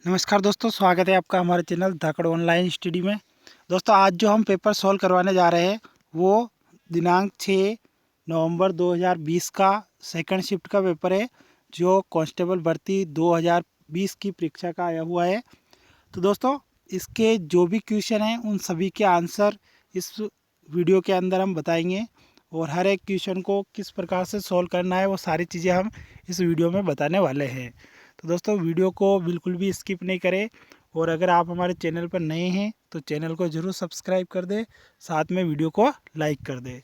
नमस्कार दोस्तों, स्वागत है आपका हमारे चैनल धाकड़ ऑनलाइन स्टडी में। दोस्तों आज जो हम पेपर सॉल्व करवाने जा रहे हैं वो दिनांक 6 नवंबर 2020 का सेकंड शिफ्ट का पेपर है, जो कांस्टेबल भर्ती 2020 की परीक्षा का आया हुआ है। तो दोस्तों इसके जो भी क्वेश्चन हैं उन सभी के आंसर इस वीडियो के अंदर हम बताएंगे, और हर एक क्वेश्चन को किस प्रकार से सॉल्व करना है वो सारी चीज़ें हम इस वीडियो में बताने वाले हैं। तो दोस्तों वीडियो को बिल्कुल भी स्किप नहीं करें, और अगर आप हमारे चैनल पर नए हैं तो चैनल को ज़रूर सब्सक्राइब कर दें, साथ में वीडियो को लाइक कर दें।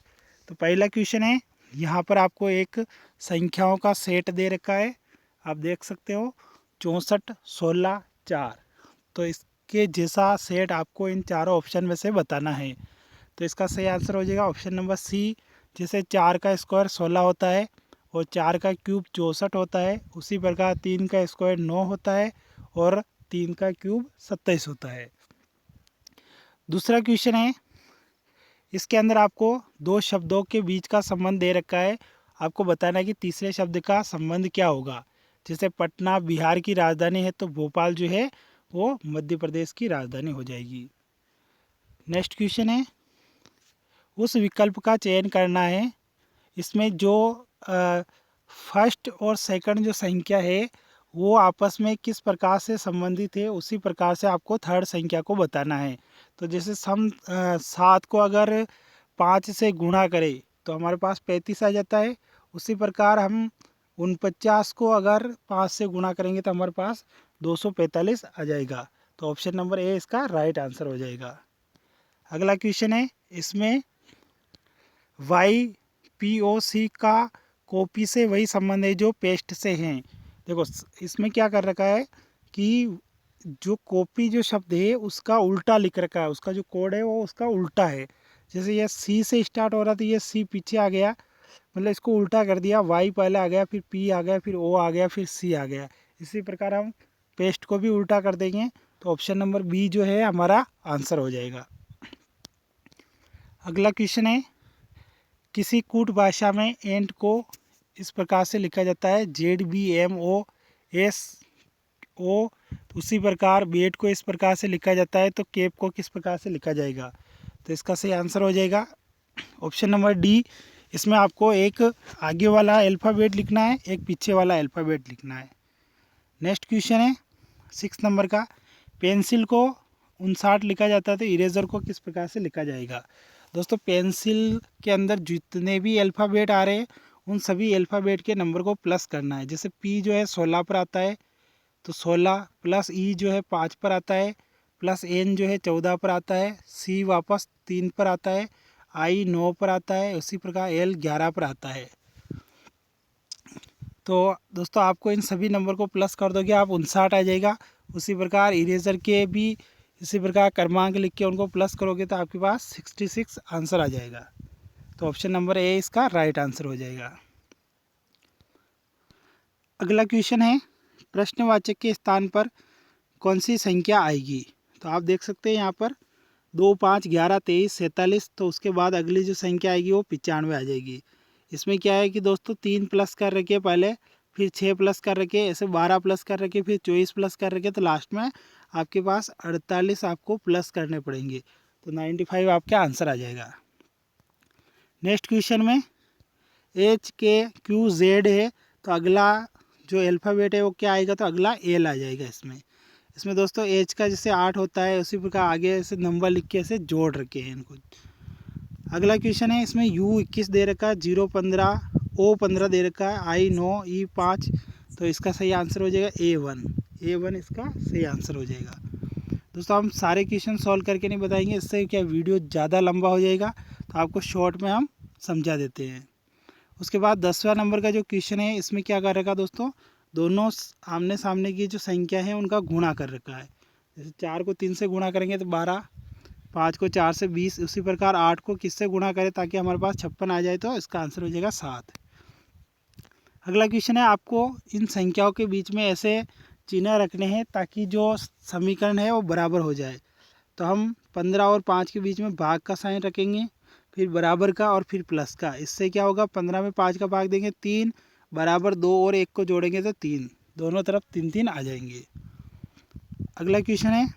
तो पहला क्वेश्चन है, यहाँ पर आपको एक संख्याओं का सेट दे रखा है, आप देख सकते हो 64, 16, 4। तो इसके जैसा सेट आपको इन चारों ऑप्शन में से बताना है। तो इसका सही आंसर हो जाएगा ऑप्शन नंबर सी। जैसे 4 का स्क्वायर 16 होता है और 4 का क्यूब 64 होता है, उसी प्रकार 3 का स्क्वायर 9 होता है और 3 का क्यूब 27 होता है। दूसरा क्वेश्चन है, इसके अंदर आपको दो शब्दों के बीच का संबंध दे रखा है, आपको बताना है कि तीसरे शब्द का संबंध क्या होगा। जैसे पटना बिहार की राजधानी है तो भोपाल जो है वो मध्य प्रदेश की राजधानी हो जाएगी। नेक्स्ट क्वेश्चन है, उस विकल्प का चयन करना है, इसमें जो फर्स्ट और सेकंड जो संख्या है वो आपस में किस प्रकार से संबंधित है, उसी प्रकार से आपको थर्ड संख्या को बताना है। तो जैसे सम 7 को अगर 5 से गुणा करें तो हमारे पास 35 आ जाता है, उसी प्रकार हम 49 को अगर 5 से गुणा करेंगे तो हमारे पास 245 आ जाएगा। तो ऑप्शन नंबर ए इसका राइट आंसर हो जाएगा। अगला क्वेश्चन है, इसमें YPOC का कॉपी से वही संबंध है जो पेस्ट से हैं। देखो इसमें क्या कर रखा है कि जो कॉपी जो शब्द है उसका उल्टा लिख रखा है, उसका जो कोड है वो उसका उल्टा है। जैसे ये सी से स्टार्ट हो रहा था, ये सी पीछे आ गया, मतलब इसको उल्टा कर दिया, वाई पहले आ गया, फिर पी आ गया, फिर ओ आ गया, फिर सी आ गया। इसी प्रकार हम पेस्ट को भी उल्टा कर देंगे, तो ऑप्शन नंबर बी जो है हमारा आंसर हो जाएगा। अगला क्वेश्चन है, किसी कूट भाषा में एंड को इस प्रकार से लिखा जाता है ZBMOSO, उसी प्रकार बेट को इस प्रकार से लिखा जाता है, तो केप को किस प्रकार से लिखा जाएगा। तो इसका सही आंसर हो जाएगा ऑप्शन नंबर डी। इसमें आपको एक आगे वाला अल्फ़ाबेट लिखना है, एक पीछे वाला अल्फ़ाबेट लिखना है। नेक्स्ट क्वेश्चन है 6 नंबर का, पेंसिल को 59 लिखा जाता है तो इरेज़र को किस प्रकार से लिखा जाएगा। दोस्तों पेंसिल के अंदर जितने भी अल्फ़ाबेट आ रहे हैं उन सभी अल्फ़ाबेट के नंबर को प्लस करना है। जैसे पी जो है 16 पर आता है तो 16 प्लस ई जो है 5 पर आता है, प्लस एन जो है 14 पर आता है, सी वापस 3 पर आता है, आई 9 पर आता है, उसी प्रकार एल 11 पर आता है। तो दोस्तों आपको इन सभी नंबर को प्लस कर दोगे आप 59 आ जाएगा। उसी प्रकार इरेज़र के भी इसी प्रकार क्रमांक लिख के उनको प्लस करोगे तो आपके पास 66 आंसर आ जाएगा। तो ऑप्शन नंबर ए इसका राइट आंसर हो जाएगा। अगला क्वेश्चन है, प्रश्नवाचक के स्थान पर कौन सी संख्या आएगी। तो आप देख सकते हैं यहाँ पर 2, 5, 11, 23, 47, तो उसके बाद अगली जो संख्या आएगी वो 95 आ जाएगी। इसमें क्या है कि दोस्तों 3 प्लस कर रखे पहले, फिर 6 प्लस कर रखे, ऐसे 12 प्लस कर रखे, फिर 24 प्लस कर रखे, तो लास्ट में आपके पास 48 आपको प्लस करने पड़ेंगे, तो 95 आपका आंसर आ जाएगा। नेक्स्ट क्वेश्चन में HKQZ है, तो अगला जो अल्फ़ाबेट है वो क्या आएगा, तो अगला एल आ जाएगा। इसमें दोस्तों एच का जैसे 8 होता है उसी प्रकार आगे ऐसे नंबर लिख के ऐसे जोड़ रखे हैं इनको। अगला क्वेश्चन है, इसमें U21 दे रखा है, 015, O15 दे रखा है, I9, E5, तो इसका सही आंसर हो जाएगा A1 इसका सही आंसर हो जाएगा। दोस्तों हम सारे क्वेश्चन सॉल्व करके नहीं बताएंगे, इससे क्या वीडियो ज़्यादा लंबा हो जाएगा, तो आपको शॉर्ट में हम समझा देते हैं। उसके बाद 10वां नंबर का जो क्वेश्चन है, इसमें क्या कर रखा है दोस्तों, दोनों आमने सामने की जो संख्या है उनका गुणा कर रखा है। जैसे 4 को 3 से गुणा करेंगे तो 12, 5 को 4 से 20, उसी प्रकार 8 को किससे गुणा करें ताकि हमारे पास 56 आ जाए, तो इसका आंसर हो जाएगा 7। अगला क्वेश्चन है, आपको इन संख्याओं के बीच में ऐसे चिन्ह रखने हैं ताकि जो समीकरण है वो बराबर हो जाए। तो हम 15 और 5 के बीच में भाग का साइन रखेंगे, फिर बराबर का और फिर प्लस का। इससे क्या होगा, 15 में 5 का भाग देंगे 3, बराबर 2 और 1 को जोड़ेंगे तो 3, दोनों तरफ 3 3 आ जाएंगे। अगला क्वेश्चन है,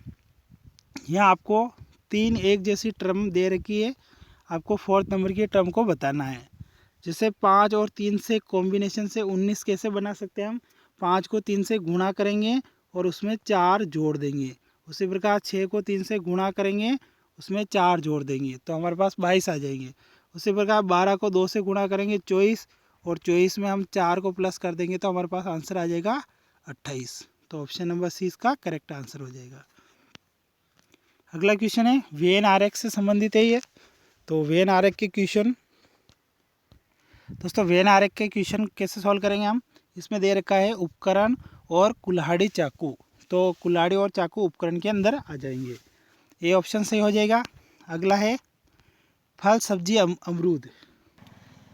यहाँ आपको 3 एक जैसी टर्म दे रखी है, आपको 4th नंबर की टर्म को बताना है। जैसे 5 और 3 से कॉम्बिनेशन से 19 कैसे बना सकते हैं हम, 5 को 3 से गुणा करेंगे और उसमें 4 जोड़ देंगे। उसी प्रकार 6 को 3 से गुणा करेंगे, उसमें 4 जोड़ देंगे तो हमारे पास 22 आ जाएंगे। उसी प्रकार 12 को 2 से गुणा करेंगे 24, और 24 में हम 4 को प्लस कर देंगे तो हमारे पास आंसर आ जाएगा 28। तो ऑप्शन नंबर सी इसका करेक्ट आंसर हो जाएगा। अगला क्वेश्चन है, वीएन आरेख से संबंधित है ये। तो वीएन आरेख के क्वेश्चन, दोस्तों वीएन आरेख के क्वेश्चन कैसे सॉल्व करेंगे हम, इसमें दे रखा है उपकरण और कुल्हाड़ी चाकू। तो कुल्हाड़ी और चाकू उपकरण के अंदर आ जाएंगे, ये ऑप्शन सही हो जाएगा। अगला है फल सब्जी अमरूद।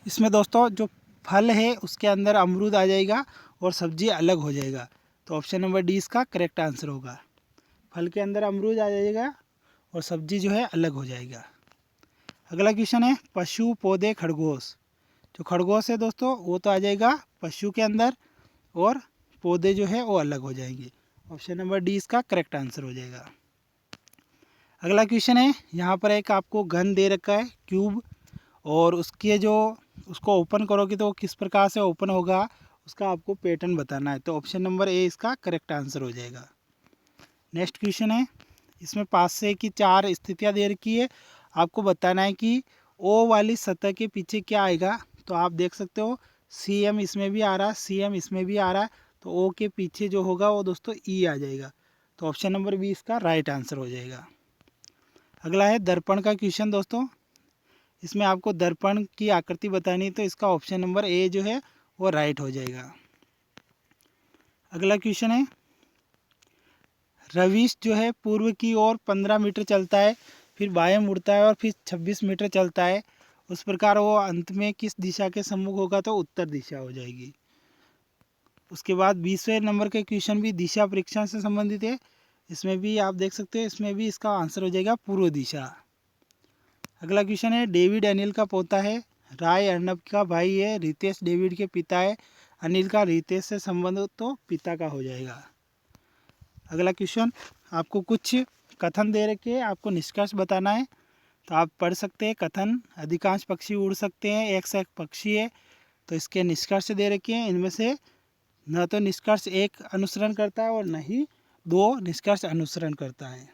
इसमें दोस्तों जो फल है उसके अंदर अमरूद आ जाएगा और सब्जी अलग हो जाएगा, तो ऑप्शन नंबर डी इसका करेक्ट आंसर होगा। फल के अंदर अमरूद आ जाएगा और सब्जी जो है अलग हो जाएगा। अगला क्वेश्चन है, पशु पौधे खरगोश। जो खरगोश है दोस्तों वो तो आ जाएगा पशु के अंदर, और पौधे जो है वो अलग हो जाएंगे। ऑप्शन नंबर डी इसका करेक्ट आंसर हो जाएगा। अगला क्वेश्चन है, यहाँ पर एक आपको घन दे रखा है क्यूब, और उसके जो उसको ओपन करोगे तो वो किस प्रकार से ओपन होगा उसका आपको पैटर्न बताना है। तो ऑप्शन नंबर ए इसका करेक्ट आंसर हो जाएगा। नेक्स्ट क्वेश्चन है, इसमें 5 से की 4 स्थितियाँ दे रखी है, आपको बताना है कि ओ वाली सतह के पीछे क्या आएगा। तो आप देख सकते हो सी एम इसमें भी आ रहा है, सी एम इसमें भी आ रहा है, तो ओ के पीछे जो होगा वो दोस्तों ई आ जाएगा। तो ऑप्शन नंबर बी इसका राइट आंसर हो जाएगा। अगला है दर्पण का क्वेश्चन दोस्तों, इसमें आपको दर्पण की आकृति बतानी है, तो इसका ऑप्शन नंबर ए जो है वो राइट हो जाएगा। अगला क्वेश्चन है, रवीश जो है पूर्व की ओर 15 मीटर चलता है, फिर बाएं मुड़ता है और फिर 26 मीटर चलता है, उस प्रकार वो अंत में किस दिशा के सम्मुख होगा, तो उत्तर दिशा हो जाएगी। उसके बाद 20वें नंबर के क्वेश्चन भी दिशा परीक्षण से संबंधित है, इसमें भी आप देख सकते हैं, इसमें भी इसका आंसर हो जाएगा पूर्व दिशा। अगला क्वेश्चन है, डेविड अनिल का पोता है, राय अर्नब का भाई है, रितेश डेविड के पिता है, अनिल का रितेश से संबंध तो पिता का हो जाएगा। अगला क्वेश्चन, आपको कुछ कथन दे रखे, आपको निष्कर्ष बताना है, तो आप पढ़ सकते हैं कथन। अधिकांश पक्षी उड़ सकते हैं, एक से एक पक्षी है, तो इसके निष्कर्ष दे रखे हैं। इनमें से न तो निष्कर्ष 1 अनुसरण करता है और न ही 2 निष्कर्ष अनुसरण करता है।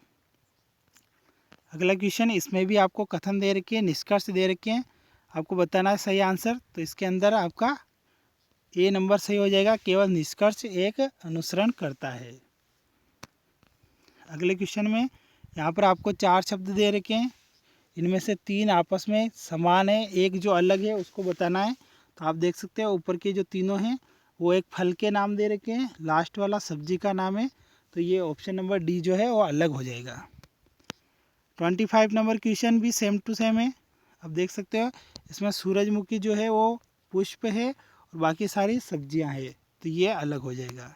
अगला क्वेश्चन, इसमें भी आपको कथन दे रखे हैं, निष्कर्ष दे रखे हैं, आपको बताना है सही आंसर। तो इसके अंदर आपका ए नंबर सही हो जाएगा, केवल निष्कर्ष 1 अनुसरण करता है। अगले क्वेश्चन में यहाँ पर आपको 4 शब्द दे रखे हैं, इनमें से 3 आपस में समान है, एक जो अलग है उसको बताना है। तो आप देख सकते हैं ऊपर के जो तीनों हैं वो एक फल के नाम दे रखे हैं, लास्ट वाला सब्जी का नाम है, तो ये ऑप्शन नंबर डी जो है वो अलग हो जाएगा। 25 नंबर क्वेश्चन भी सेम टू सेम है, अब देख सकते हो इसमें सूरजमुखी जो है वो पुष्प है और बाकी सारी सब्जियां हैं, तो ये अलग हो जाएगा।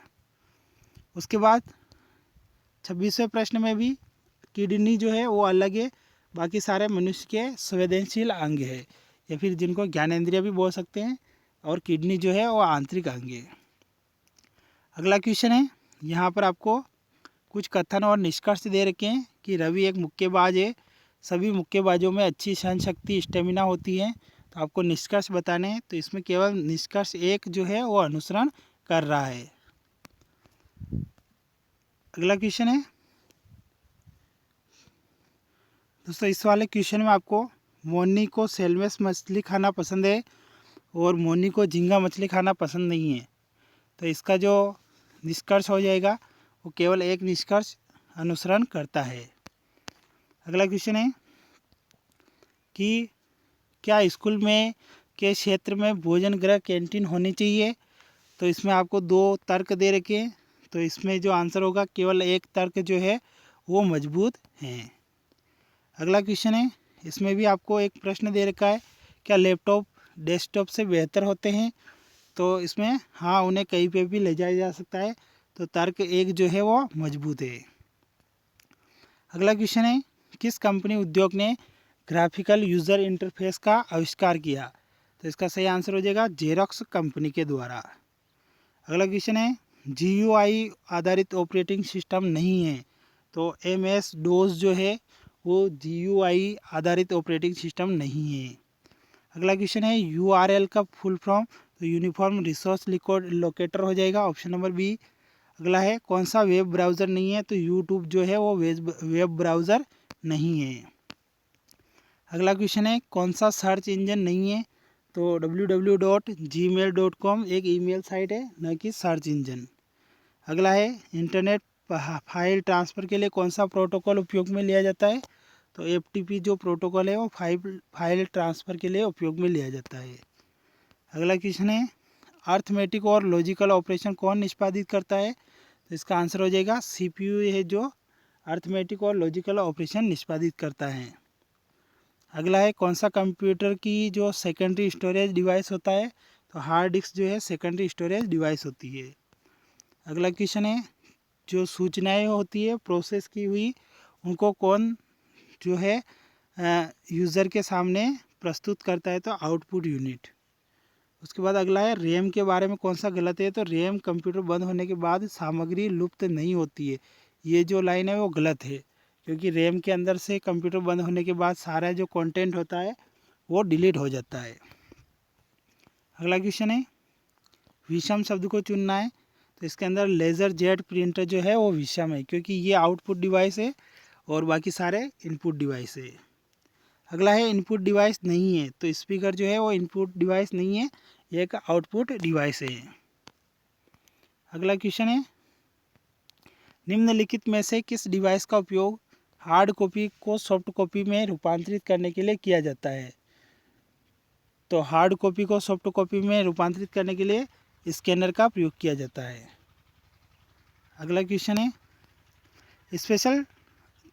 उसके बाद 26वें प्रश्न में भी किडनी जो है वो अलग है, बाकी सारे मनुष्य के संवेदनशील अंग है, या फिर जिनको ज्ञानेंद्रिय भी बोल सकते हैं, और किडनी जो है वो आंतरिक अंग है। अगला क्वेश्चन है, यहाँ पर आपको कुछ कथन और निष्कर्ष दे रखे हैं कि रवि एक मुक्केबाज है, सभी मुक्केबाजों में अच्छी सहन शक्ति स्टेमिना होती है, तो आपको निष्कर्ष बताने हैं। तो इसमें केवल निष्कर्ष 1 जो है वो अनुसरण कर रहा है। अगला क्वेश्चन है दोस्तों, इस वाले क्वेश्चन में आपको मोनी को सेलमेस मछली खाना पसंद है और मोनी को झींगा मछली खाना पसंद नहीं है, तो इसका जो निष्कर्ष हो जाएगा वो केवल एक निष्कर्ष अनुसरण करता है। अगला क्वेश्चन है कि क्या स्कूल में के क्षेत्र में भोजन गृह कैंटीन होनी चाहिए, तो इसमें आपको 2 तर्क दे रखे हैं, तो इसमें जो आंसर होगा केवल एक तर्क जो है वो मजबूत हैं। अगला क्वेश्चन है, इसमें भी आपको एक प्रश्न दे रखा है, क्या लैपटॉप डेस्कटॉप से बेहतर होते हैं, तो इसमें हाँ उन्हें कहीं पे भी ले जाया जा सकता है, तो तर्क 1 जो है वो मजबूत है। अगला क्वेश्चन है, किस कंपनी उद्योग ने ग्राफिकल यूज़र इंटरफेस का आविष्कार किया, तो इसका सही आंसर हो जाएगा जेरोक्स कंपनी के द्वारा। अगला क्वेश्चन है, GUI आधारित ऑपरेटिंग सिस्टम नहीं है, तो MS DOS जो है वो GUI आधारित ऑपरेटिंग सिस्टम नहीं है। अगला क्वेश्चन है URL का फुल फॉर्म, तो यूनिफॉर्म रिसोर्स लोकेटर हो जाएगा, ऑप्शन नंबर बी। अगला है कौन सा वेब ब्राउज़र नहीं है, तो यूट्यूब जो है वो वेब ब्राउज़र नहीं है। अगला क्वेश्चन है कौन सा सर्च इंजन नहीं है, तो www.gmail.com एक ईमेल साइट है, न कि सर्च इंजन। अगला है इंटरनेट फाइल ट्रांसफ़र के लिए कौन सा प्रोटोकॉल उपयोग में लिया जाता है, तो FTP जो प्रोटोकॉल है वो फाइल ट्रांसफ़र के लिए उपयोग में लिया जाता है। अगला क्वेश्चन है अर्थमेटिक और लॉजिकल ऑपरेशन कौन निष्पादित करता है, तो इसका आंसर हो जाएगा CPU है जो अर्थमेटिक और लॉजिकल ऑपरेशन निष्पादित करता है। अगला है कौन सा कंप्यूटर की जो सेकेंडरी स्टोरेज डिवाइस होता है, तो हार्ड डिस्क जो है सेकेंडरी स्टोरेज डिवाइस होती है। अगला क्वेश्चन है जो सूचनाएं होती है प्रोसेस की हुई उनको कौन जो है यूज़र के सामने प्रस्तुत करता है, तो आउटपुट यूनिट। उसके बाद अगला है रैम के बारे में कौन सा गलत है, तो रैम कंप्यूटर बंद होने के बाद सामग्री लुप्त नहीं होती है। ये जो लाइन है वो गलत है, क्योंकि रैम के अंदर से कंप्यूटर बंद होने के बाद सारा जो कंटेंट होता है वो डिलीट हो जाता है। अगला क्वेश्चन है विषम शब्द को चुनना है, तो इसके अंदर लेज़र जेट प्रिंटर जो है वो विषम है, क्योंकि ये आउटपुट डिवाइस है और बाकी सारे इनपुट डिवाइस है। अगला है इनपुट डिवाइस नहीं है, तो स्पीकर जो है वो इनपुट डिवाइस नहीं है, ये एक आउटपुट डिवाइस है। अगला क्वेश्चन है निम्नलिखित में से किस डिवाइस का उपयोग हार्ड कॉपी को सॉफ्ट कॉपी में रूपांतरित करने के लिए किया जाता है, तो हार्ड कॉपी को सॉफ्ट कॉपी में रूपांतरित करने के लिए स्कैनर का प्रयोग किया जाता है। अगला क्वेश्चन है स्पेशल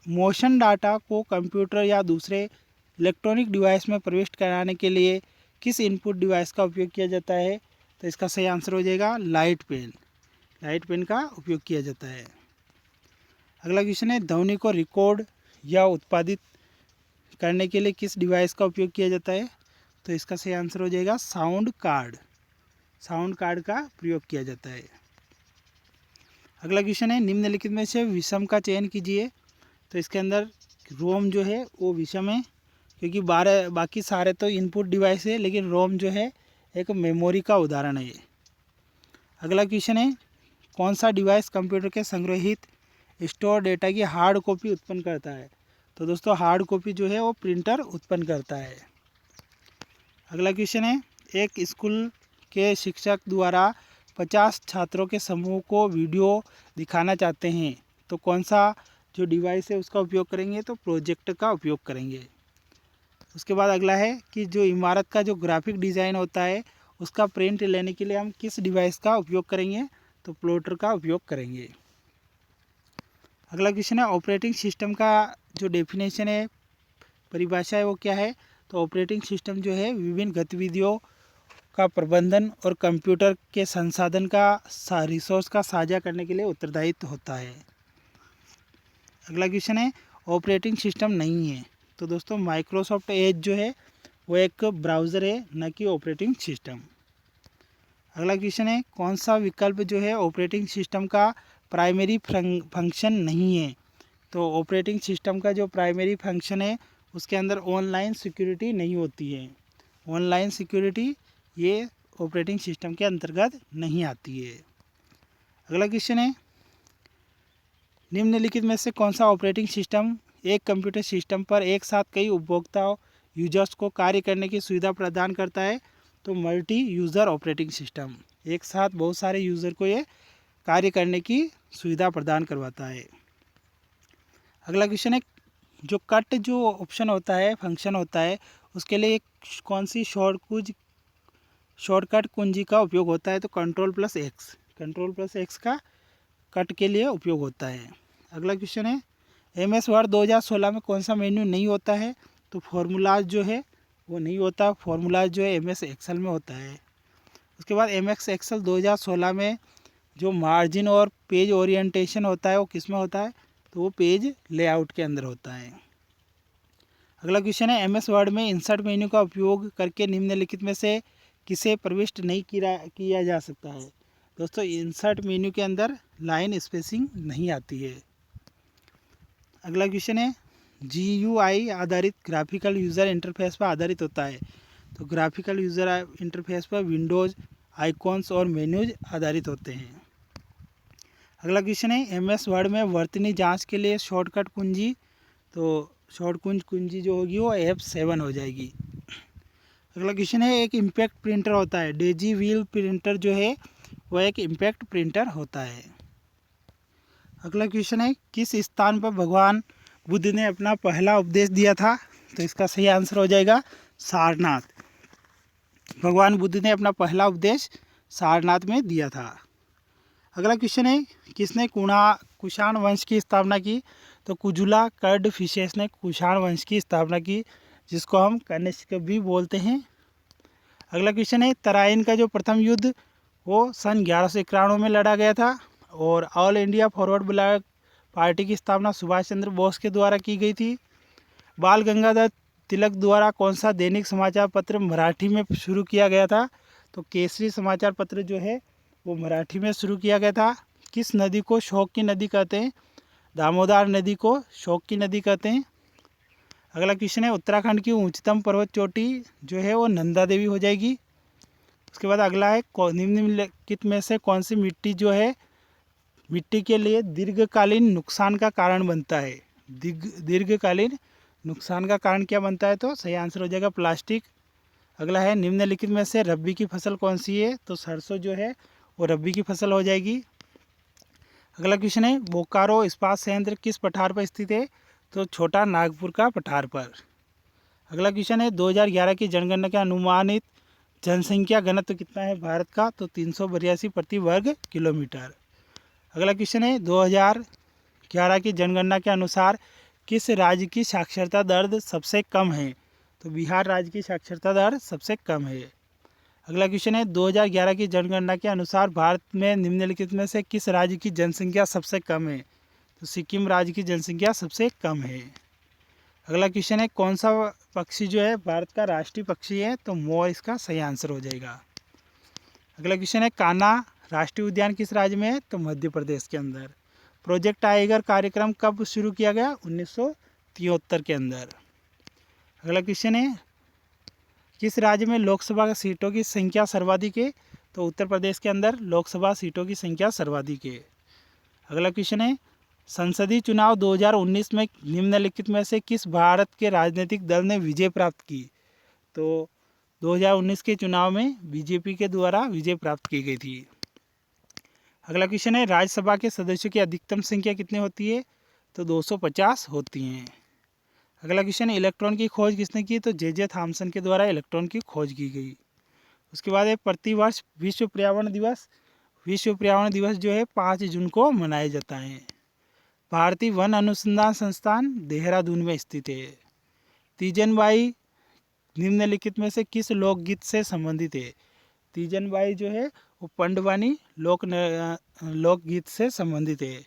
मोशन डाटा को कंप्यूटर या दूसरे इलेक्ट्रॉनिक डिवाइस में प्रविष्ट कराने के लिए किस इनपुट डिवाइस का उपयोग किया जाता है, तो इसका सही आंसर हो जाएगा लाइट पेन। लाइट पेन का उपयोग किया जाता है। अगला क्वेश्चन है ध्वनि को रिकॉर्ड या उत्पादित करने के लिए किस डिवाइस का उपयोग किया जाता है, तो इसका सही आंसर हो जाएगा साउंड कार्ड। साउंड कार्ड का प्रयोग किया जाता है। अगला क्वेश्चन है निम्नलिखित में से विषम का चयन कीजिए, तो इसके अंदर रोम जो है वो विषम है, क्योंकि बाकी सारे तो इनपुट डिवाइस है, लेकिन रोम जो है एक मेमोरी का उदाहरण है। अगला क्वेश्चन है कौन सा डिवाइस कंप्यूटर के संग्रहित स्टोर डेटा की हार्ड कॉपी उत्पन्न करता है, तो दोस्तों हार्ड कॉपी जो है वो प्रिंटर उत्पन्न करता है। अगला क्वेश्चन है एक स्कूल के शिक्षक द्वारा 50 छात्रों के समूह को वीडियो दिखाना चाहते हैं, तो कौन सा जो डिवाइस है उसका उपयोग करेंगे, तो प्रोजेक्टर का उपयोग करेंगे। उसके बाद अगला है कि जो इमारत का जो ग्राफिक डिज़ाइन होता है उसका प्रिंट लेने के लिए हम किस डिवाइस का उपयोग करेंगे, तो प्लॉटर का उपयोग करेंगे। अगला क्वेश्चन है ऑपरेटिंग सिस्टम का जो डेफिनेशन है, परिभाषा है वो क्या है, तो ऑपरेटिंग सिस्टम जो है विभिन्न गतिविधियों का प्रबंधन और कंप्यूटर के संसाधन का रिसोर्स का साझा करने के लिए उत्तरदायित्व होता है। अगला क्वेश्चन है ऑपरेटिंग सिस्टम नहीं है, तो दोस्तों माइक्रोसॉफ्ट एज जो है वो एक ब्राउज़र है, न कि ऑपरेटिंग सिस्टम। अगला क्वेश्चन है कौन सा विकल्प जो है ऑपरेटिंग सिस्टम का प्राइमरी फंक्शन नहीं है, तो ऑपरेटिंग सिस्टम का जो प्राइमरी फंक्शन है उसके अंदर ऑनलाइन सिक्योरिटी नहीं होती है। ऑनलाइन सिक्योरिटी ये ऑपरेटिंग सिस्टम के अंतर्गत नहीं आती है। अगला क्वेश्चन है निम्नलिखित में से कौन सा ऑपरेटिंग सिस्टम एक कंप्यूटर सिस्टम पर एक साथ कई उपभोक्ता यूजर्स को कार्य करने की सुविधा प्रदान करता है, तो मल्टी यूज़र ऑपरेटिंग सिस्टम एक साथ बहुत सारे यूज़र को ये कार्य करने की सुविधा प्रदान करवाता है। अगला क्वेश्चन है जो कट जो ऑप्शन होता है फंक्शन होता है उसके लिए कौन सी शॉर्टकट कुंजी का उपयोग होता है, तो कंट्रोल+X का कट के लिए उपयोग होता है। अगला क्वेश्चन है MS वर्ड 2016 में कौन सा मेन्यू नहीं होता है, तो फार्मूलाज जो है वो नहीं होता, फार्मूलाज जो है MS एक्सेल में होता है। उसके बाद MS एक्सेल 2016 में जो मार्जिन और पेज ओरिएंटेशन होता है वो किस में होता है, तो वो पेज लेआउट के अंदर होता है। अगला क्वेश्चन है MS वर्ड में इंसर्ट मेन्यू का उपयोग करके निम्नलिखित में से किसे प्रविष्ट नहीं किया जा सकता है, दोस्तों इंसर्ट मेन्यू के अंदर लाइन स्पेसिंग नहीं आती है। अगला क्वेश्चन है GUI आधारित ग्राफिकल यूज़र इंटरफेस पर आधारित होता है। तो ग्राफिकल यूज़र इंटरफेस पर विंडोज़ आइकॉन्स और मेन्यूज आधारित होते हैं। अगला क्वेश्चन है MS वर्ड में वर्तनी जांच के लिए शॉर्टकट कुंजी, तो शॉर्ट कुंजी जो होगी वो F7 हो जाएगी। अगला क्वेश्चन है एक इम्पैक्ट प्रिंटर होता है। डेजी व्हील प्रिंटर जो है वो एक इम्पैक्ट प्रिंटर होता है। अगला क्वेश्चन है किस स्थान पर भगवान बुद्ध ने अपना पहला उपदेश दिया था? तो इसका सही आंसर हो जाएगा सारनाथ। भगवान बुद्ध ने अपना पहला उपदेश सारनाथ में दिया था। अगला क्वेश्चन है किसने कुषाण वंश की स्थापना की? तो कुजुला कर्डफिशेस ने कुषाण वंश की स्थापना की, जिसको हम कनिष्क भी बोलते हैं। अगला क्वेश्चन है तराइन का जो प्रथम युद्ध वो सन 1191 में लड़ा गया था और all India forward block party की स्थापना सुभाष चंद्र बोस के द्वारा की गई थी। बाल गंगाधर तिलक द्वारा कौन सा दैनिक समाचार पत्र मराठी में शुरू किया गया था? तो केसरी समाचार पत्र जो है वो मराठी में शुरू किया गया था। किस नदी को शोक की नदी कहते हैं? दामोदर नदी को शोक की नदी कहते हैं। अगला क्वेश्चन है उत्तराखंड की उच्चतम पर्वत चोटी जो है वो नंदा देवी हो जाएगी। उसके बाद अगला है निम्नलिखित में से कौन सी मिट्टी जो है मिट्टी के लिए दीर्घकालीन नुकसान का कारण बनता है? दीर्घकालीन नुकसान का कारण क्या बनता है? तो सही आंसर हो जाएगा प्लास्टिक। अगला है निम्नलिखित में से रबी की फसल कौन सी है? तो सरसों जो है वो रबी की फसल हो जाएगी। अगला क्वेश्चन है बोकारो इस्पात संयंत्र किस पठार पर स्थित है? तो छोटा नागपुर का पठार पर। अगला क्वेश्चन है 2011 की जनगणना के अनुमानित जनसंख्या घनत्व कितना है भारत का? तो 382 प्रति वर्ग किलोमीटर। अगला क्वेश्चन है 2011 की जनगणना के अनुसार किस राज्य की साक्षरता दर सबसे कम है? तो बिहार राज्य की साक्षरता दर सबसे कम है। अगला क्वेश्चन है 2011 की जनगणना के अनुसार भारत में निम्नलिखित में से किस राज्य की जनसंख्या सबसे कम है? तो सिक्किम राज्य की जनसंख्या सबसे कम है। अगला क्वेश्चन है कौन सा पक्षी जो है भारत का राष्ट्रीय पक्षी है? तो मोर इसका सही आंसर हो जाएगा। अगला क्वेश्चन है कान्हा राष्ट्रीय उद्यान किस राज्य में है? तो मध्य प्रदेश के अंदर। प्रोजेक्ट टाइगर कार्यक्रम कब शुरू किया गया? 1973 के अंदर। अगला क्वेश्चन है किस राज्य में लोकसभा सीटों की संख्या सर्वाधिक है? तो उत्तर प्रदेश के अंदर लोकसभा सीटों की संख्या सर्वाधिक है। अगला क्वेश्चन है संसदीय चुनाव 2019 में निम्नलिखित में से किस भारत के राजनीतिक दल ने विजय प्राप्त की? तो 2019 के चुनाव में बीजेपी के द्वारा विजय प्राप्त की गई थी। अगला क्वेश्चन है राज्यसभा के सदस्यों की अधिकतम संख्या कितनी होती है? तो 250 होती हैं। अगला क्वेश्चन है इलेक्ट्रॉन की खोज किसने की? तो जे थॉमसन के द्वारा इलेक्ट्रॉन की खोज की गई। उसके बाद है प्रतिवर्ष विश्व पर्यावरण दिवस। विश्व पर्यावरण दिवस जो है 5 जून को मनाया जाता है। भारतीय वन अनुसंधान संस्थान देहरादून में स्थित है। तीजनबाई निम्नलिखित में से किस लोकगीत से संबंधित है? तीजनबाई जो है वो पंडवानी लोकगीत से संबंधित है।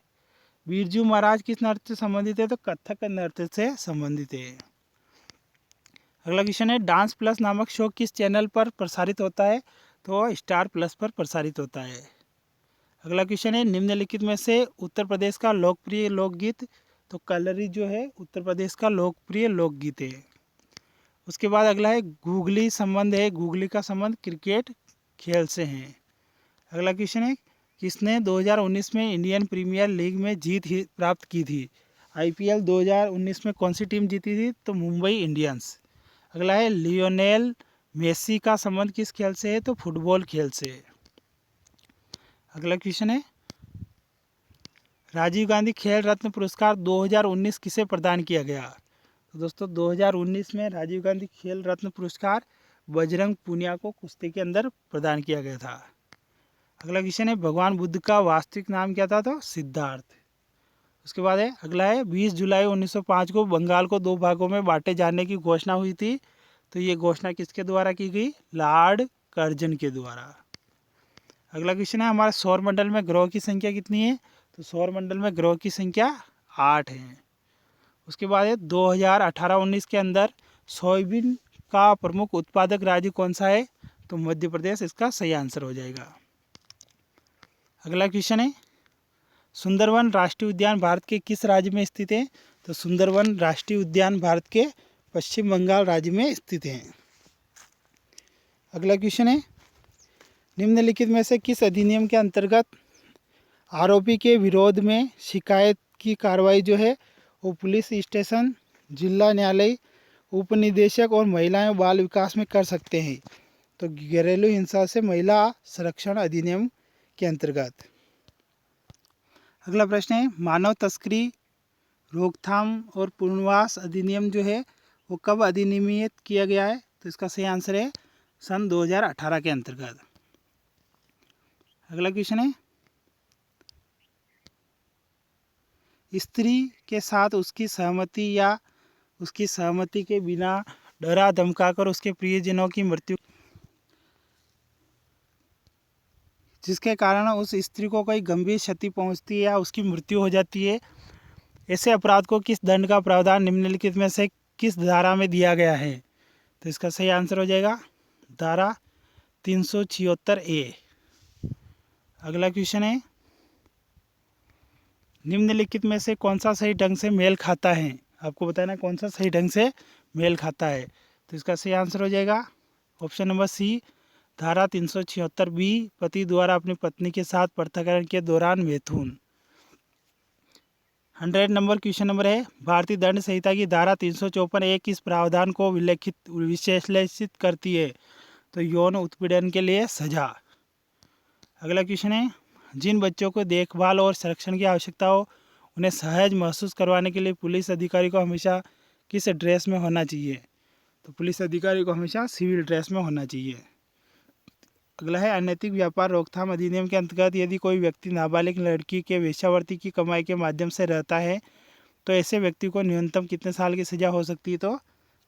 बिरजू महाराज किस नृत्य से संबंधित है? तो कथक नृत्य से संबंधित है। अगला क्वेश्चन है डांस प्लस नामक शो किस चैनल पर प्रसारित होता है? तो स्टार प्लस पर प्रसारित होता है। अगला क्वेश्चन है निम्नलिखित में से उत्तर प्रदेश का लोकप्रिय लोकगीत? तो कलरी जो है उत्तर प्रदेश का लोकप्रिय लोकगीत है। उसके बाद अगला है गूगली संबंध है। गूगली का संबंध क्रिकेट खेल से है। अगला क्वेश्चन है किसने 2019 में इंडियन प्रीमियर लीग में जीत प्राप्त की थी? IPL 2019 में कौन सी टीम जीती थी? तो मुंबई इंडियंस। अगला है लियोनेल मेसी का संबंध किस खेल से है? तो फुटबॉल खेल से। अगला क्वेश्चन है राजीव गांधी खेल रत्न पुरस्कार 2019 किसे प्रदान किया गया? तो दोस्तों 2019 में राजीव गांधी खेल रत्न पुरस्कार बजरंग पुनिया को कुश्ती के अंदर प्रदान किया गया था। अगला क्वेश्चन है भगवान बुद्ध का वास्तविक नाम क्या था? तो सिद्धार्थ। उसके बाद है अगला है 20 जुलाई 1905 को बंगाल को 2 भागों में बांटे जाने की घोषणा हुई थी। तो ये घोषणा किसके द्वारा की गई? लॉर्ड कर्जन के द्वारा। अगला क्वेश्चन है हमारे सौरमंडल में ग्रहों की संख्या कितनी है? तो सौरमंडल में ग्रहों की संख्या 8 है। उसके बाद है 2018-19 के अंदर सोयाबीन का प्रमुख उत्पादक राज्य कौन सा है? तो मध्य प्रदेश इसका सही आंसर हो जाएगा। अगला क्वेश्चन है सुंदरवन राष्ट्रीय उद्यान भारत के किस राज्य में स्थित है? तो सुंदरवन राष्ट्रीय उद्यान भारत के पश्चिम बंगाल राज्य में स्थित है। अगला क्वेश्चन है, निम्नलिखित में से किस अधिनियम के अंतर्गत आरोपी के विरोध में शिकायत की कार्रवाई जो है वो पुलिस स्टेशन, जिला न्यायालय, उपनिदेशक और महिला एवं बाल विकास में कर सकते हैं? तो घरेलू हिंसा से महिला संरक्षण अधिनियम के अंतर्गत। अगला प्रश्न है, मानव तस्करी रोकथाम और पुनर्वास अधिनियम जो है वो कब अधिनियमित किया गया है? तो इसका सही आंसर है सन 2018 के अंतर्गत। अगला क्वेश्चन है, स्त्री के साथ उसकी सहमति या उसकी सहमति के बिना डरा धमकाकर उसके प्रियजनों की मृत्यु जिसके कारण उस स्त्री को कोई गंभीर क्षति पहुंचती है या उसकी मृत्यु हो जाती है, ऐसे अपराध को किस दंड का प्रावधान निम्नलिखित में से किस धारा में दिया गया है? तो इसका सही आंसर हो जाएगा धारा 376A। अगला क्वेश्चन है, निम्नलिखित में से कौन सा सही ढंग से मेल खाता है? आपको बताना कौन सा सही ढंग से मेल खाता है। तो इसका सही आंसर हो जाएगा ऑप्शन नंबर सी, धारा 376B, पति द्वारा अपनी पत्नी के साथ पृथककरण के दौरान मैथुन। 100 नंबर क्वेश्चन नंबर है, भारतीय दंड संहिता की धारा 354A किस प्रावधान को विश्लेषित करती है? तो यौन उत्पीड़न के लिए सजा। अगला क्वेश्चन है, जिन बच्चों को देखभाल और संरक्षण की आवश्यकता हो उन्हें सहज महसूस करवाने के लिए पुलिस अधिकारी को हमेशा किस ड्रेस में होना चाहिए? तो पुलिस अधिकारी को हमेशा सिविल ड्रेस में होना चाहिए। अगला है, अनैतिक व्यापार रोकथाम अधिनियम के अंतर्गत यदि कोई व्यक्ति नाबालिग लड़की के वेश्यावृत्ति की कमाई के माध्यम से रहता है तो ऐसे व्यक्ति को न्यूनतम कितने साल की सज़ा हो सकती है? तो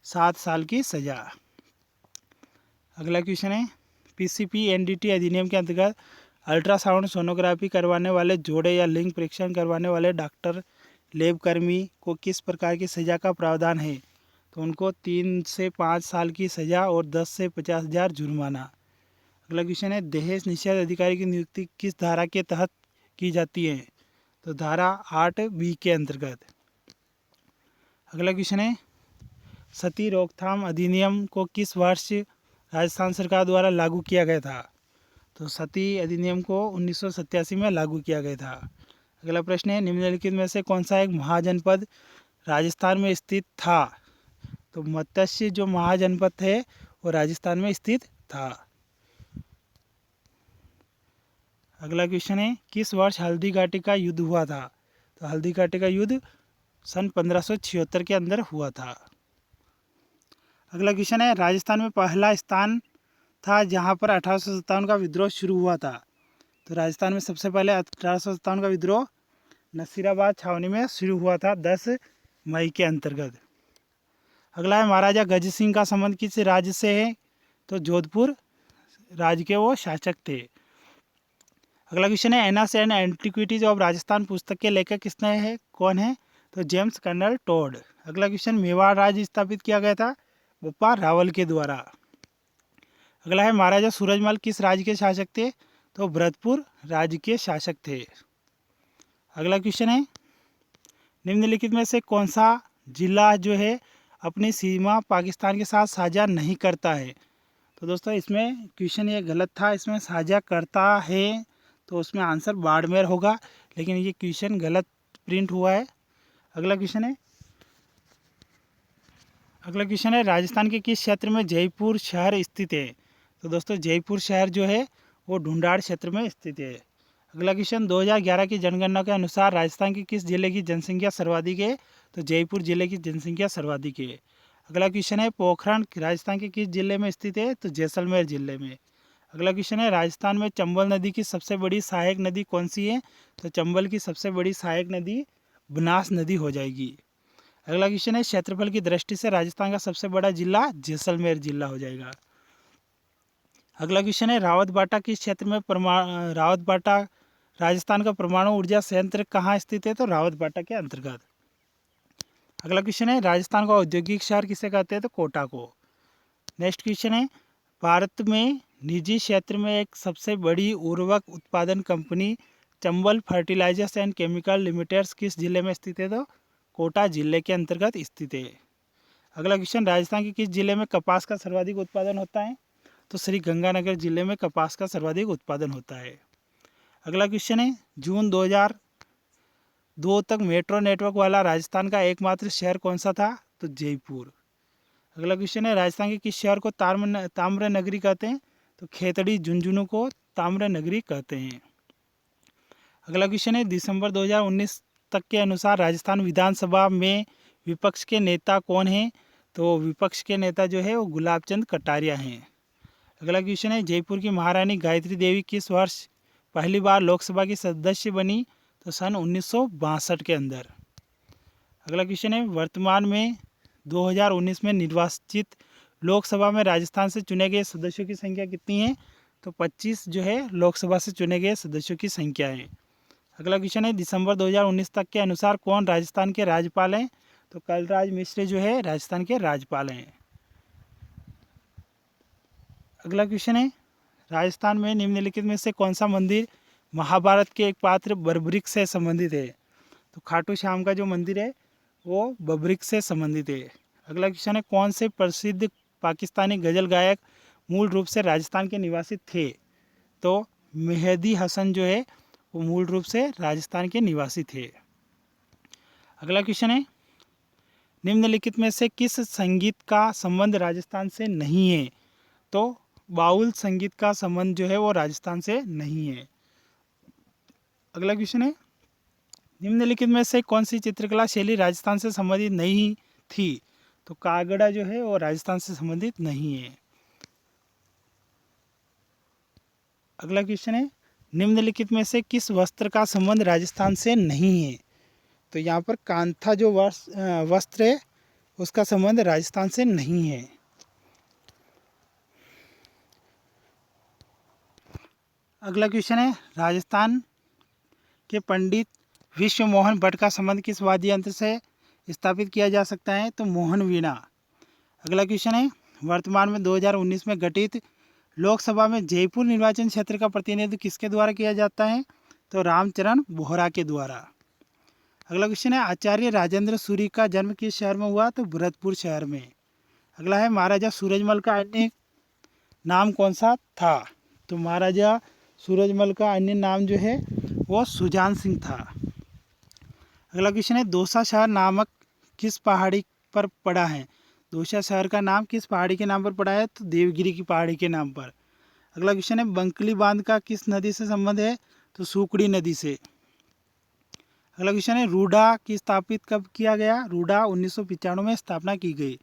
7 साल की सज़ा। अगला क्वेश्चन है, PCPNDT अधिनियम के अंतर्गत अल्ट्रासाउंड सोनोग्राफी करवाने वाले जोड़े या लिंग परीक्षण करवाने वाले डॉक्टर लैब कर्मी को किस प्रकार की सज़ा का प्रावधान है? तो उनको 3 से 5 साल की सज़ा और 10 से 50,000 जुर्माना। अगला क्वेश्चन है, दहेज निषेध अधिकारी की नियुक्ति किस धारा के तहत की जाती है? तो धारा 8B के अंतर्गत। अगला क्वेश्चन है, सती रोकथाम अधिनियम को किस वर्ष राजस्थान सरकार द्वारा लागू किया गया था? तो सती अधिनियम को 1987 में लागू किया गया था। अगला प्रश्न है, निम्नलिखित में से कौन सा एक महाजनपद राजस्थान में स्थित था? तो मत्स्य जो महाजनपद है वो राजस्थान में स्थित था। अगला क्वेश्चन है, किस वर्ष हल्दी घाटी का युद्ध हुआ था? तो हल्दी घाटी का युद्ध सन 1576 के अंदर हुआ था। अगला क्वेश्चन है, राजस्थान में पहला स्थान था जहां पर 1857 का विद्रोह शुरू हुआ था। तो राजस्थान में सबसे पहले 1857 का विद्रोह नसीराबाद छावनी में शुरू हुआ था 10 मई के अंतर्गत। अगला है, महाराजा गज सिंह का संबंध किस राज्य से है? तो जोधपुर राज्य के वो शासक थे। अगला क्वेश्चन है, एनास एंड एंटिक्विटीज ऑफ राजस्थान पुस्तक के लेखक किसने है, कौन है? तो जेम्स कर्नल टोड। अगला क्वेश्चन, मेवाड़ राज्य स्थापित किया गया था बप्पा रावल के द्वारा। अगला है, महाराजा सूरजमल किस राज्य के शासक थे? तो भरतपुर राज्य के शासक थे। अगला क्वेश्चन है, निम्नलिखित में से कौन सा जिला जो है अपनी सीमा पाकिस्तान के साथ साझा नहीं करता है? तो दोस्तों इसमें क्वेश्चन ये गलत था, इसमें साझा करता है तो उसमें आंसर बाड़मेर होगा, लेकिन ये क्वेश्चन गलत प्रिंट हुआ है। अगला क्वेश्चन है, राजस्थान के किस क्षेत्र में जयपुर शहर स्थित है? तो दोस्तों जयपुर शहर जो है वो ढूंढाड़ क्षेत्र में स्थित है। अगला क्वेश्चन, 2011 की जनगणना के अनुसार राजस्थान के किस जिले की जनसंख्या सर्वाधिक है? तो जयपुर जिले की जनसंख्या सर्वाधिक है। अगला क्वेश्चन है, पोखरण राजस्थान के किस जिले में स्थित है? तो जैसलमेर जिले में। अगला क्वेश्चन है, राजस्थान में चंबल नदी की सबसे बड़ी सहायक नदी कौन सी है? तो चंबल की सबसे बड़ी सहायक नदी बनास नदी हो जाएगी। अगला क्वेश्चन है, क्षेत्रफल की दृष्टि से राजस्थान का सबसे बड़ा जिला जैसलमेर जिला हो जाएगा। अगला क्वेश्चन है, रावतबाटा किस क्षेत्र में रावतबाटा राजस्थान का परमाणु ऊर्जा संयंत्र कहाँ स्थित है? तो रावतबाटा के अंतर्गत। अगला क्वेश्चन है, राजस्थान का औद्योगिक शहर किसे कहते हैं? तो कोटा को। नेक्स्ट क्वेश्चन है, भारत में निजी क्षेत्र में एक सबसे बड़ी उर्वरक उत्पादन company Chambal fertilisers and chemical limiteds किस जिले में स्थित है? तो कोटा जिले के अंतर्गत स्थित है। अगला क्वेश्चन, राजस्थान के किस जिले में कपास का सर्वाधिक उत्पादन होता है? तो श्री गंगानगर जिले में कपास का सर्वाधिक उत्पादन होता है। अगला क्वेश्चन है, जून 2002 तक मेट्रो नेटवर्क वाला राजस्थान का एकमात्र शहर कौन सा था? तो जयपुर। अगला क्वेश्चन है, राजस्थान के किस शहर को ताम्र नगरी कहते हैं? तो खेतड़ी झुंझुनू को ताम्र नगरी कहते हैं। अगला क्वेश्चन है, दिसंबर 2019 तक के अनुसार राजस्थान विधानसभा में विपक्ष के नेता कौन हैं? तो विपक्ष के नेता जो है वो गुलाब चंद कटारिया हैं। अगला क्वेश्चन है, जयपुर की महारानी गायत्री देवी किस वर्ष पहली बार लोकसभा की सदस्य बनी? तो सन 1962 के अंदर। अगला क्वेश्चन है, वर्तमान में 2019 में निर्वाचित लोकसभा में राजस्थान से चुने गए सदस्यों की संख्या कितनी है? तो 25 जो है लोकसभा से चुने गए सदस्यों की संख्या है। अगला क्वेश्चन है, दिसंबर 2019 तक के अनुसार कौन राजस्थान के राज्यपाल हैं? तो कलराज मिश्र जो है राजस्थान के राज्यपाल हैं। अगला क्वेश्चन है, राजस्थान में निम्नलिखित में से कौन सा मंदिर महाभारत के एक पात्र बर्बरिक से संबंधित है? तो खाटू श्याम का जो मंदिर है वो बर्बरिक से संबंधित है। अगला क्वेश्चन है, कौन से प्रसिद्ध पाकिस्तानी गज़ल गायक मूल रूप से राजस्थान के निवासी थे? तो मेहदी हसन जो है वो मूल रूप से राजस्थान के निवासी थे। अगला क्वेश्चन है, निम्नलिखित में से किस संगीत का संबंध राजस्थान से नहीं है? तो बाउल संगीत का संबंध जो है वो राजस्थान से नहीं है। अगला क्वेश्चन है, निम्नलिखित में से कौन सी चित्रकला शैली राजस्थान से संबंधित नहीं थी? तो कागड़ा जो है वो राजस्थान से संबंधित नहीं है। अगला क्वेश्चन है, निम्नलिखित में से किस वस्त्र का संबंध राजस्थान से नहीं है? तो यहाँ पर कांथा जो वस्त्र है उसका संबंध राजस्थान से नहीं है। अगला क्वेश्चन है, राजस्थान के पंडित विश्व मोहन भट्ट का संबंध किस वाद्य यंत्र से स्थापित किया जा सकता है? तो मोहन वीणा। अगला क्वेश्चन है, वर्तमान में 2019 में गठित लोकसभा में जयपुर निर्वाचन क्षेत्र का प्रतिनिधित्व किसके द्वारा किया जाता है? तो रामचरण बोहरा के द्वारा। अगला क्वेश्चन है, आचार्य राजेंद्र सूरी का जन्म किस शहर में हुआ? तो भरतपुर शहर में। अगला है, महाराजा सूरजमल का अन्य नाम कौन सा था? तो महाराजा सूरजमल का अन्य नाम जो है वो सुजान सिंह था। अगला क्वेश्चन है, दौसा शहर नामक किस पहाड़ी पर पड़ा है? दौसा शहर का नाम किस पहाड़ी के नाम पर पड़ा है? तो देवगिरी की पहाड़ी के नाम पर। अगला क्वेश्चन है, बंकली बांध का किस नदी से संबंध है? तो सुकड़ी नदी से। अगला क्वेश्चन है, रूडा की स्थापित कब किया गया? रूडा 1995 में स्थापना की गई।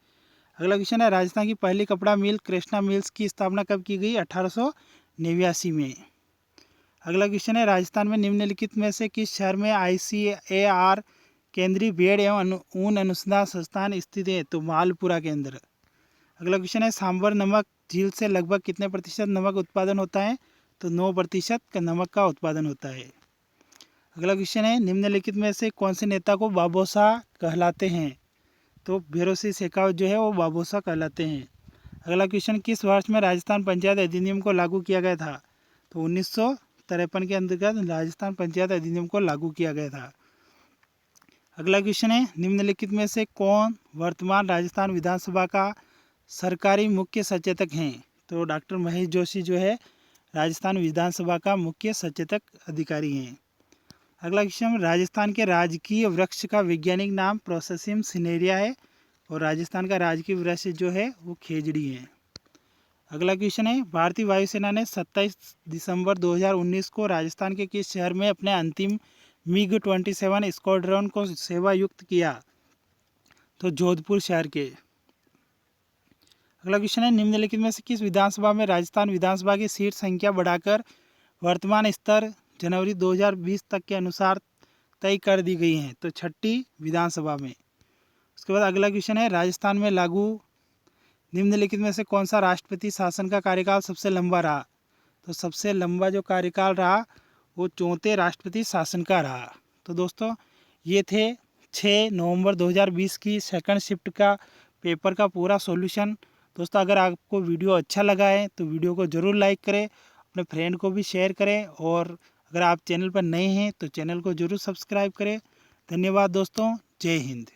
अगला क्वेश्चन है, राजस्थान की पहली कपड़ा मिल कृष्णा मिल्स की स्थापना कब की गई? 1889 में। अगला क्वेश्चन है, राजस्थान में निम्नलिखित में से किस शहर में ICAR केंद्रीय भेड़ एवं ऊन अनुसंधान संस्थान स्थित है? तो मालपुरा के अंदर। अगला क्वेश्चन है, सांबर नमक झील से लगभग कितने प्रतिशत नमक उत्पादन होता है? तो 9% का नमक का उत्पादन होता है। अगला क्वेश्चन है, निम्नलिखित में से कौन से नेता को बाबोसा कहलाते हैं? तो भैरों शेखावत जो है वो बाबोसा कहलाते हैं। अगला क्वेश्चन, किस वर्ष में राजस्थान पंचायत अधिनियम को लागू किया गया था? तो 1953 के अंतर्गत राजस्थान पंचायत अधिनियम को लागू किया गया था। अगला क्वेश्चन है, निम्नलिखित में से कौन वर्तमान राजस्थान विधानसभा का सरकारी मुख्य सचेतक हैं? तो डॉक्टर महेश जोशी जो है राजस्थान विधानसभा का मुख्य सचेतक अधिकारी हैं। अगला क्वेश्चन, राजस्थान के राजकीय वृक्ष का वैज्ञानिक नाम प्रोसेसियम सिनेरिया है और राजस्थान का राजकीय वृक्ष जो है वो खेजड़ी है। अगला क्वेश्चन है, भारतीय वायुसेना ने 27 दिसंबर 2019 को राजस्थान के किस शहर में अपने अंतिम MiG-27 स्क्वाड्रन को सेवायुक्त किया? तो जोधपुर शहर के। अगला क्वेश्चन है, निम्नलिखित में से किस विधानसभा में राजस्थान विधानसभा की सीट संख्या बढ़ाकर वर्तमान स्तर जनवरी 2020 तक के अनुसार तय कर दी गई हैं? तो 6ठी विधानसभा में। उसके बाद अगला क्वेश्चन है, राजस्थान में लागू निम्नलिखित में से कौन सा राष्ट्रपति शासन का कार्यकाल सबसे लंबा रहा? तो सबसे लंबा जो कार्यकाल रहा वो 34 राष्ट्रपति शासन का रहा। तो दोस्तों ये थे 6 नवंबर 2020 की सेकंड शिफ्ट का पेपर का पूरा सॉल्यूशन। दोस्तों अगर आपको वीडियो अच्छा लगा है तो वीडियो को ज़रूर लाइक करें, अपने फ्रेंड को भी शेयर करें और अगर आप चैनल पर नए हैं तो चैनल को ज़रूर सब्सक्राइब करें। धन्यवाद दोस्तों। जय हिंद।